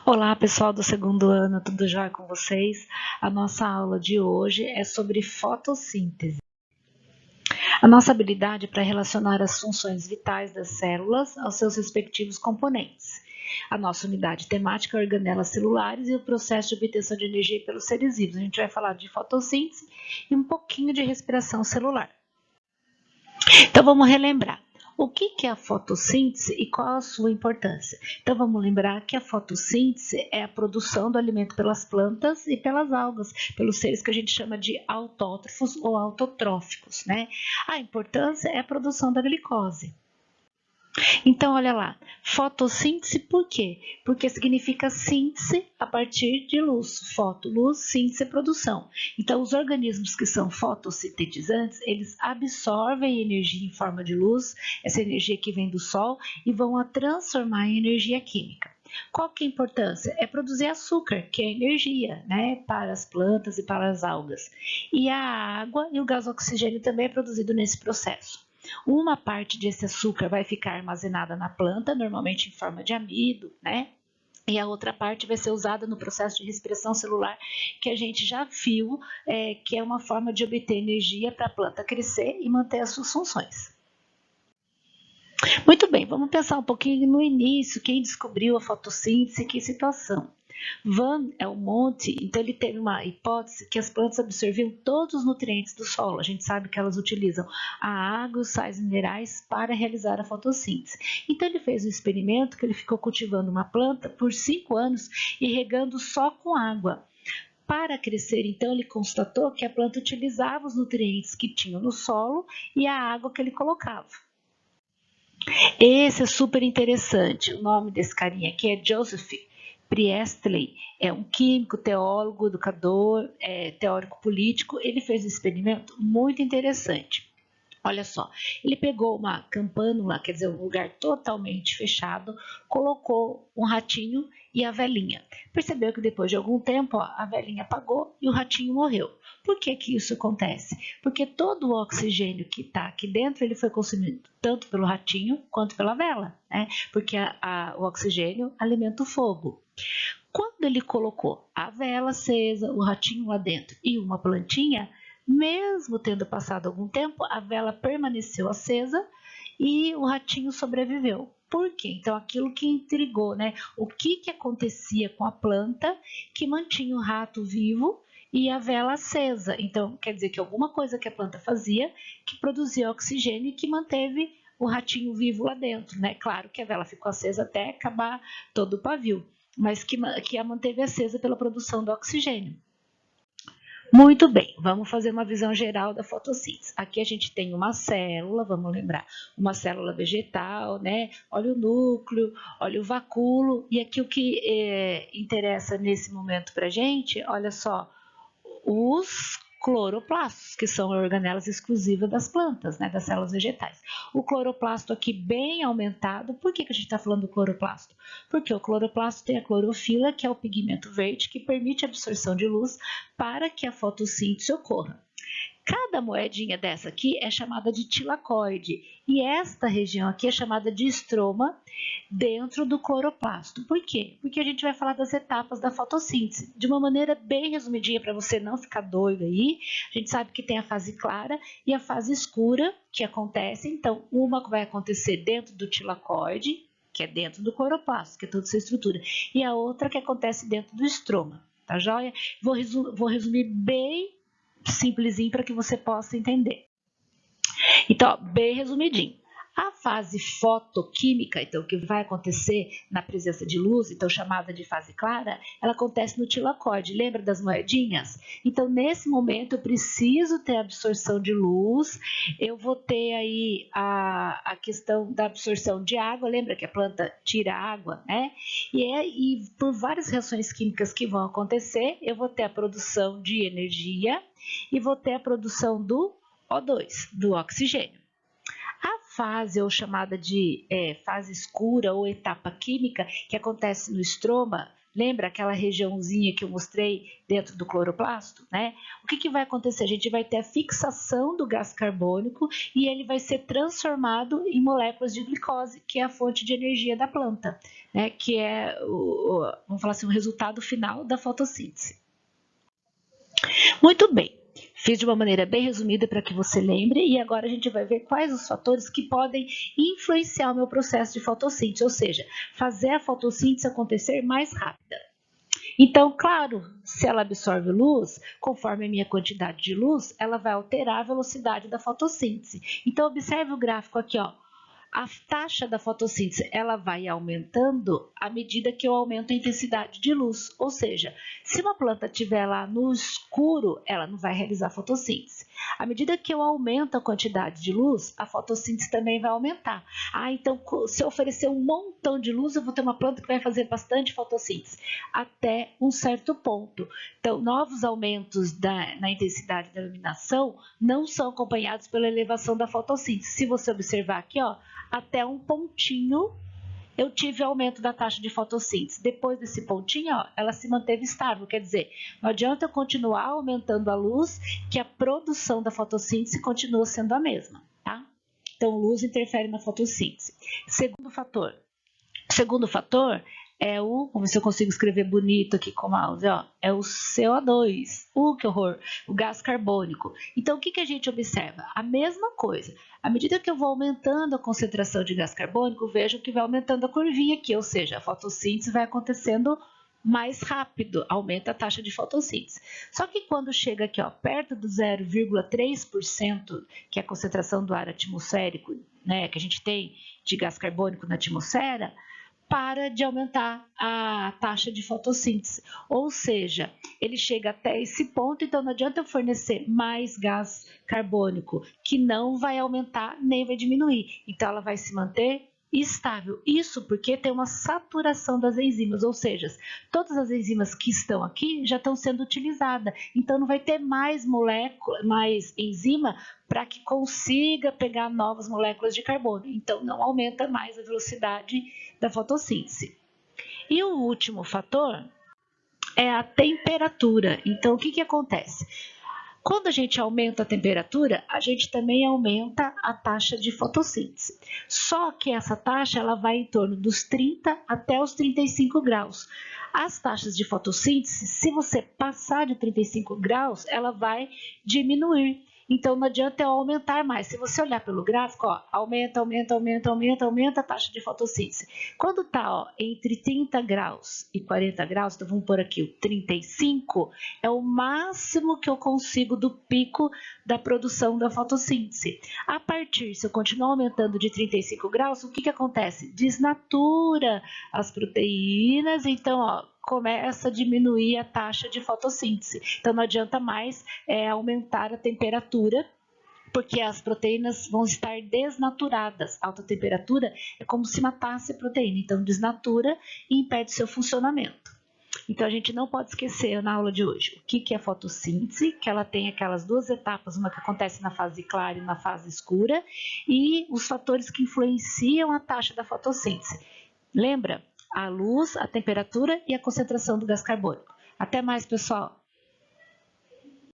Olá, pessoal do segundo ano, tudo jóia com vocês? A nossa aula de hoje é sobre fotossíntese. A nossa habilidade para relacionar as funções vitais das células aos seus respectivos componentes. A nossa unidade temática é organelas celulares e o processo de obtenção de energia pelos seres vivos. A gente vai falar de fotossíntese e um pouquinho de respiração celular. Então vamos relembrar. O que é a fotossíntese e qual a sua importância? Então vamos lembrar que a fotossíntese é a produção do alimento pelas plantas e pelas algas, pelos seres que a gente chama de autótrofos ou autotróficos, né? A importância é a produção da glicose. Então, olha lá, fotossíntese por quê? Porque significa síntese a partir de luz. Foto, luz, síntese, produção. Então, os organismos que são fotossintetizantes, eles absorvem energia em forma de luz, essa energia que vem do sol, e vão a transformar em energia química. Qual que é a importância? É produzir açúcar, que é energia, né, para as plantas e para as algas. E a água e o gás oxigênio também é produzido nesse processo. Uma parte desse açúcar vai ficar armazenada na planta, normalmente em forma de amido, né? E a outra parte vai ser usada no processo de respiração celular, que a gente já viu, que é uma forma de obter energia para a planta crescer e manter as suas funções. Muito bem, vamos pensar um pouquinho no início, quem descobriu a fotossíntese, que situação. Van Helmont, então ele teve uma hipótese que as plantas absorviam todos os nutrientes do solo. A gente sabe que elas utilizam a água e os sais minerais para realizar a fotossíntese. Então ele fez um experimento que ele ficou cultivando uma planta por 5 anos e regando só com água. Para crescer, então, ele constatou que a planta utilizava os nutrientes que tinham no solo e a água que ele colocava. Esse é super interessante. O nome desse carinha aqui é Joseph Priestley, é um químico, teólogo, educador, teórico político. Ele fez um experimento muito interessante. Olha só, ele pegou uma campânula, quer dizer, um lugar totalmente fechado, colocou um ratinho e a velhinha. Percebeu que depois de algum tempo, a velhinha apagou e o ratinho morreu. Por que que isso acontece? Porque todo o oxigênio que está aqui dentro, ele foi consumido tanto pelo ratinho quanto pela vela, né? Porque o oxigênio alimenta o fogo. Quando ele colocou a vela acesa, o ratinho lá dentro e uma plantinha, mesmo tendo passado algum tempo, a vela permaneceu acesa e o ratinho sobreviveu. Por quê? Então, aquilo que intrigou, né? O que acontecia com a planta que mantinha o rato vivo e a vela acesa? Então, quer dizer que alguma coisa que a planta fazia que produzia oxigênio e que manteve o ratinho vivo lá dentro, né? Claro que a vela ficou acesa até acabar todo o pavio, mas que a manteve acesa pela produção do oxigênio. Muito bem, vamos fazer uma visão geral da fotossíntese. Aqui a gente tem uma célula, vamos lembrar, uma célula vegetal, né? Olha o núcleo, olha o vacúolo, e aqui o que interessa nesse momento para a gente, olha só, os cloroplastos, que são organelas exclusivas das plantas, né, das células vegetais. O cloroplasto aqui bem aumentado. Por que a gente está falando do cloroplasto? Porque o cloroplasto tem a clorofila, que é o pigmento verde, que permite a absorção de luz para que a fotossíntese ocorra. Cada moedinha dessa aqui é chamada de tilacoide e esta região aqui é chamada de estroma dentro do cloroplasto. Por quê? Porque a gente vai falar das etapas da fotossíntese de uma maneira bem resumidinha para você não ficar doido aí. A gente sabe que tem a fase clara e a fase escura que acontece. Então, uma vai acontecer dentro do tilacoide, que é dentro do cloroplasto, que é toda essa estrutura, e a outra que acontece dentro do estroma, tá joia? Vou resumir bem simplesinho para que você possa entender. Então, ó, bem resumidinho. A fase fotoquímica, então, que vai acontecer na presença de luz, então chamada de fase clara, ela acontece no tilacoide. Lembra das moedinhas? Então, nesse momento, eu preciso ter absorção de luz, eu vou ter aí a questão da absorção de água, lembra que a planta tira água, né? E por várias reações químicas que vão acontecer, eu vou ter a produção de energia e vou ter a produção do O2, do oxigênio. A fase, ou chamada de fase escura ou etapa química, que acontece no estroma, Lembra aquela regiãozinha que eu mostrei dentro do cloroplasto, né? O que vai acontecer? A gente vai ter a fixação do gás carbônico e ele vai ser transformado em moléculas de glicose, que é a fonte de energia da planta, né? Que é vamos falar assim, o resultado final da fotossíntese. Muito bem. Fiz de uma maneira bem resumida para que você lembre e agora a gente vai ver quais os fatores que podem influenciar o meu processo de fotossíntese, ou seja, fazer a fotossíntese acontecer mais rápida. Então, claro, se ela absorve luz, conforme a minha quantidade de luz, ela vai alterar a velocidade da fotossíntese. Então, observe o gráfico aqui, ó. A taxa da fotossíntese ela vai aumentando à medida que eu aumento a intensidade de luz. Ou seja, se uma planta estiver lá no escuro, ela não vai realizar fotossíntese. À medida que eu aumento a quantidade de luz, a fotossíntese também vai aumentar. Então, se eu oferecer um montão de luz, eu vou ter uma planta que vai fazer bastante fotossíntese, até um certo ponto. Então, novos aumentos na intensidade da iluminação não são acompanhados pela elevação da fotossíntese. Se você observar aqui, ó, até um pontinho eu tive aumento da taxa de fotossíntese. Depois desse pontinho, ó, ela se manteve estável, quer dizer, não adianta eu continuar aumentando a luz, que a produção da fotossíntese continua sendo a mesma, tá? Então, luz interfere na fotossíntese. Segundo fator é vamos ver se eu consigo escrever bonito aqui com o mouse, ó, é o CO2, que horror, o gás carbônico. Então, o que a gente observa? A mesma coisa. À medida que eu vou aumentando a concentração de gás carbônico, vejo que vai aumentando a curvinha aqui, ou seja, a fotossíntese vai acontecendo mais rápido, aumenta a taxa de fotossíntese. Só que quando chega aqui, ó, perto do 0,3%, que é a concentração do ar atmosférico, né, que a gente tem de gás carbônico na atmosfera, para de aumentar a taxa de fotossíntese. Ou seja, ele chega até esse ponto, então não adianta eu fornecer mais gás carbônico, que não vai aumentar nem vai diminuir. Então ela vai se manter estável. Isso porque tem uma saturação das enzimas, ou seja, todas as enzimas que estão aqui já estão sendo utilizadas. Então não vai ter mais molécula, mais enzima para que consiga pegar novas moléculas de carbono. Então não aumenta mais a velocidade da fotossíntese. E o último fator é a temperatura. Então o que acontece? Quando a gente aumenta a temperatura, a gente também aumenta a taxa de fotossíntese. Só que essa taxa ela vai em torno dos 30 até os 35 graus. As taxas de fotossíntese, se você passar de 35 graus, ela vai diminuir. Então não adianta eu aumentar mais. Se você olhar pelo gráfico, ó, aumenta a taxa de fotossíntese. Quando está entre 30 graus e 40 graus, então vamos pôr aqui o 35, é o máximo que eu consigo do pico da produção da fotossíntese. A partir, se eu continuar aumentando de 35 graus, o que acontece? Desnatura as proteínas, então ó, começa a diminuir a taxa de fotossíntese. Então não adianta mais aumentar a temperatura, porque as proteínas vão estar desnaturadas. Alta temperatura é como se matasse a proteína, então desnatura e impede seu funcionamento. Então a gente não pode esquecer na aula de hoje o que é fotossíntese, que ela tem aquelas duas etapas, uma que acontece na fase clara e na fase escura, e os fatores que influenciam a taxa da fotossíntese. Lembra? A luz, a temperatura e a concentração do gás carbônico. Até mais, pessoal!